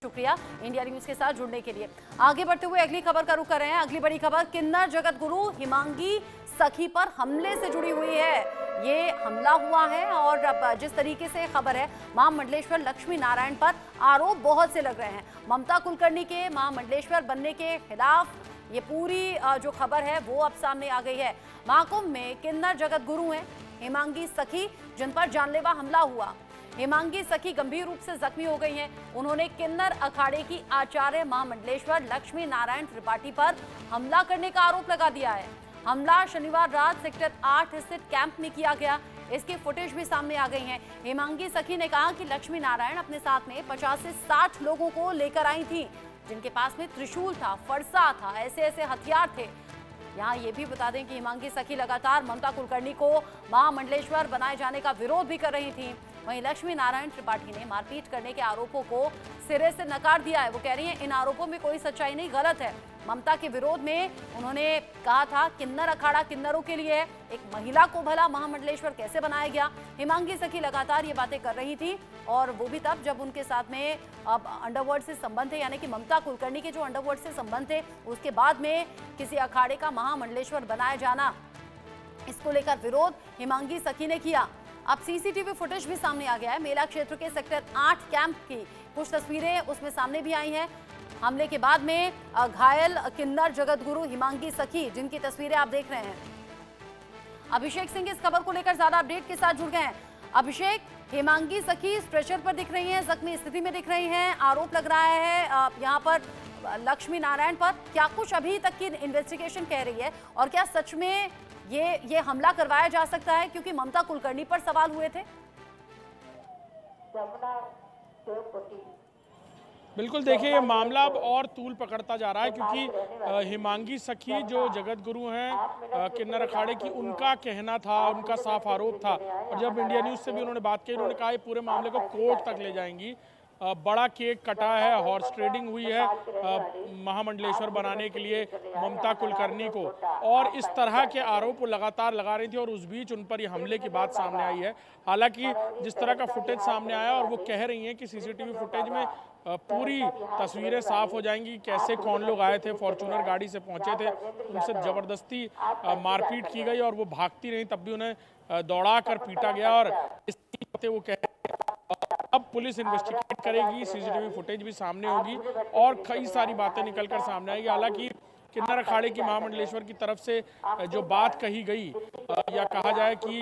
शुक्रिया India news के साथ जुड़ने के लिए। आगे बढ़ते हुए अगली खबर का रुख कर रहे हैं। अगली बड़ी खबर किन्नर जगत गुरु हिमांगी सखी पर हमले से जुड़ी हुई है। ये हमला हुआ है और अब जिस तरीके से खबर है, महामंडलेश्वर लक्ष्मी नारायण पर आरोप बहुत से लग रहे हैं। ममता कुलकर्णी के महामंडलेश्वर बनने के खिलाफ ये पूरी जो खबर है वो अब सामने आ गई है। महाकुंभ में किन्नर जगत गुरु हैं हिमांगी सखी, जिन पर जानलेवा हमला हुआ। हिमांगी सखी गंभीर रूप से जख्मी हो गई हैं। उन्होंने किन्नर अखाड़े की आचार्य महामंडलेश्वर लक्ष्मी नारायण त्रिपाठी पर हमला करने का आरोप लगा दिया है। हमला शनिवार रात सेक्टर 8 स्थित कैंप में किया गया। इसकी फुटेज भी सामने आ गई है। हिमांगी सखी ने कहा कि लक्ष्मी नारायण अपने साथ में 50 से 60 लोगों को लेकर आई थी, जिनके पास में त्रिशूल था, फरसा था, ऐसे हथियार थे। यहाँ ये भी बता दें कि हिमांगी सखी लगातार ममता कुलकर्णी को महामंडलेश्वर बनाए जाने का विरोध भी कर रही थी। वहीं लक्ष्मी नारायण त्रिपाठी ने मारपीट करने के आरोपों को सिरे से नकार दिया है। वो कह रही हैं इन आरोपों में कोई सच्चाई नहीं, गलत है। ममता के विरोध में उन्होंने कहा था किन्नर अखाड़ा किन्नरों के लिए है, एक महिला को भला महामंडलेश्वर कैसे बनाया गया। हिमांगी सखी लगातार ये बातें कर रही थी और वो भी तब जब उनके साथ में अब अंडरवर्ल्ड से संबंध थे, यानी कि ममता कुलकर्णी के जो अंडरवर्ल्ड से संबंध थे, उसके बाद में किसी अखाड़े का महामंडलेश्वर बनाया जाना, इसको लेकर विरोध हिमांगी सखी ने किया। अब सीसीटीवी फुटेज भी सामने आ गया है। मेला क्षेत्र के सेक्टर 8 कैंप की कुछ तस्वीरें उसमें सामने भी आई हैं। हमले के बाद में घायल किन्नर जगत गुरु हिमांगी सखी, जिनकी तस्वीरें आप देख रहे हैं। अभिषेक सिंह इस खबर को लेकर ज्यादा अपडेट के साथ जुड़ गए हैं। अभिषेक, हिमांगी सखी स्ट्रेचर पर दिख रही हैं, जख्मी स्थिति में दिख रही हैं। आरोप लग रहा है यहाँ पर लक्ष्मी नारायण पर। क्या कुछ अभी तक की इन्वेस्टिगेशन कह रही है और क्या सच में ये हमला करवाया जा सकता है, क्योंकि ममता कुलकर्णी पर सवाल हुए थे? बिल्कुल, देखिए ये मामला अब और तूल पकड़ता जा रहा है, क्योंकि हिमांगी सखी जो जगत गुरु हैं किन्नर अखाड़े की, उनका कहना था, उनका साफ आरोप था। और जब इंडिया न्यूज़ से भी उन्होंने बात की, उन्होंने कहा ये पूरे मामले को कोर्ट तक ले जाएंगी। बड़ा केक कटा है, हॉर्स ट्रेडिंग हुई है महामंडलेश्वर बनाने के लिए ममता कुलकर्णी को, और इस तरह के आरोप वो लगातार लगा रही थी। और उस बीच उन पर ये हमले की बात सामने आई है। हालांकि जिस तरह का फुटेज सामने आया, और वो कह रही हैं कि सीसीटीवी फुटेज में पूरी तस्वीरें साफ हो जाएंगी, कैसे कौन लोग आए थे, फॉर्च्यूनर गाड़ी से पहुंचे थे, उनसे ज़बरदस्ती मारपीट की गई और वो भागती रही, तब भी उन्हें दौड़ा कर पीटा गया। और इस बातें वो कह, अब पुलिस इन्वेस्टिगेट करेगी, सीसीटीवी फुटेज भी सामने होगी और कई सारी बातें निकलकर सामने आएगी। हालांकि किन्नर अखाड़े की महामंडलेश्वर की तरफ से जो बात कही गई, या कहा जाए कि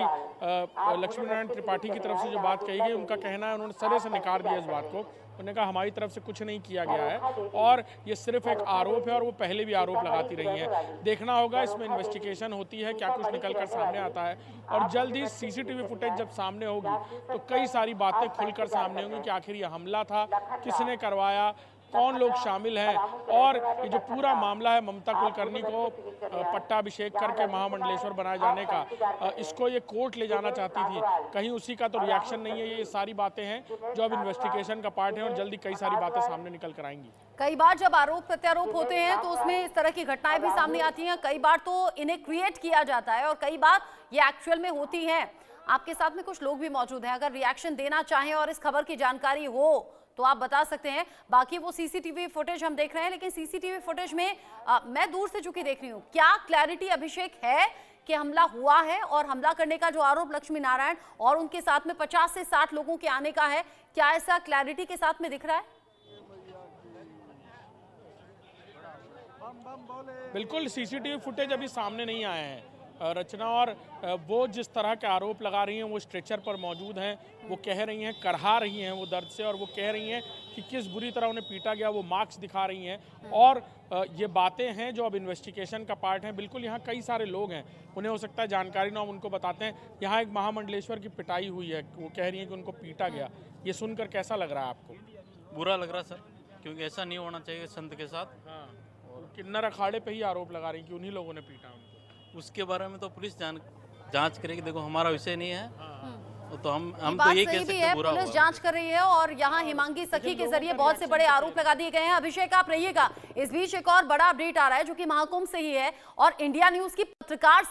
लक्ष्मी नारायण त्रिपाठी की तरफ से जो बात कही गई, उनका कहना है, उन्होंने सिरे से नकार दिया इस बात को। उन्होंने कहा हमारी तरफ से कुछ नहीं किया गया है और ये सिर्फ एक आरोप है, और वो पहले भी आरोप लगाती रही हैं। देखना होगा, इसमें इन्वेस्टिगेशन होती है, क्या कुछ निकल कर सामने आता है। और जल्द ही सीसीटीवी फुटेज जब सामने होगी तो कई सारी बातें खुलकर सामने होंगी कि आखिर ये हमला था, किसने करवाया, कौन लोग शामिल हैं। और ये जो पूरा मामला है ममता कुलकर्णी को पट्टाभिषेक करके महामंडलेश्वर बनाए जाने का, इसको ये कोर्ट ले जाना चाहती थी, कहीं उसी का तो रिएक्शन नहीं है। ये सारी बातें हैं जो अब इन्वेस्टिगेशन का पार्ट है और जल्दी कई सारी बातें सामने निकल कर आएंगी। कई बार जब आरोप प्रत्यारोप होते हैं तो उसमें इस तरह की घटनाएं भी सामने आती हैं। कई बार तो इन्हें क्रिएट किया जाता है और कई बार ये एक्चुअल में होती हैं। आपके साथ में कुछ लोग भी मौजूद हैं, अगर रिएक्शन देना चाहें और इस खबर की जानकारी हो तो आप बता सकते हैं। बाकी वो सीसीटीवी फुटेज हम देख रहे हैं, लेकिन सीसीटीवी फुटेज में मैं दूर से चूंकि देख रही हूँ, क्या क्लैरिटी अभिषेक है कि हमला हुआ है और हमला करने का जो आरोप लक्ष्मी नारायण और उनके साथ में 50 से 60 लोगों के आने का है, क्या ऐसा क्लैरिटी के साथ में दिख रहा है? बिल्कुल, सीसीटीवी फुटेज अभी सामने नहीं आए हैं रचना, और वो जिस तरह के आरोप लगा रही हैं, वो स्ट्रेचर पर मौजूद हैं, वो कह रही हैं, करहा रही हैं वो दर्द से, और वो कह रही हैं कि किस बुरी तरह उन्हें पीटा गया, वो मार्क्स दिखा रही हैं। और ये बातें हैं जो अब इन्वेस्टिगेशन का पार्ट हैं। बिल्कुल, यहाँ कई सारे लोग हैं, उन्हें हो सकता है जानकारी ना हो, उनको बताते हैं। यहाँ एक महामंडलेश्वर की पिटाई हुई है, वो कह रही हैं कि उनको पीटा गया। ये सुनकर कैसा लग रहा है आपको? बुरा लग रहा सर, क्योंकि ऐसा नहीं होना चाहिए संत के साथ। हाँ, और किन्नर अखाड़े पे ही आरोप लगा रही कि उन्हीं लोगों ने पीटा उनको। उसके बारे में तो पुलिस जांच करेगी। देखो, हमारा विषय नहीं है। तो हम बात तो ये सही कह सकते भी हैं है, बुरा पुलिस जांच कर रही है और यहाँ हिमांगी सखी के जरिए बहुत से बड़े आरोप लगा दिए गए हैं। अभिषेक आप रहिएगा, इस बीच एक और बड़ा अपडेट आ रहा है जो कि महाकुंभ से ही है और इंडिया न्यूज की पत्रकार से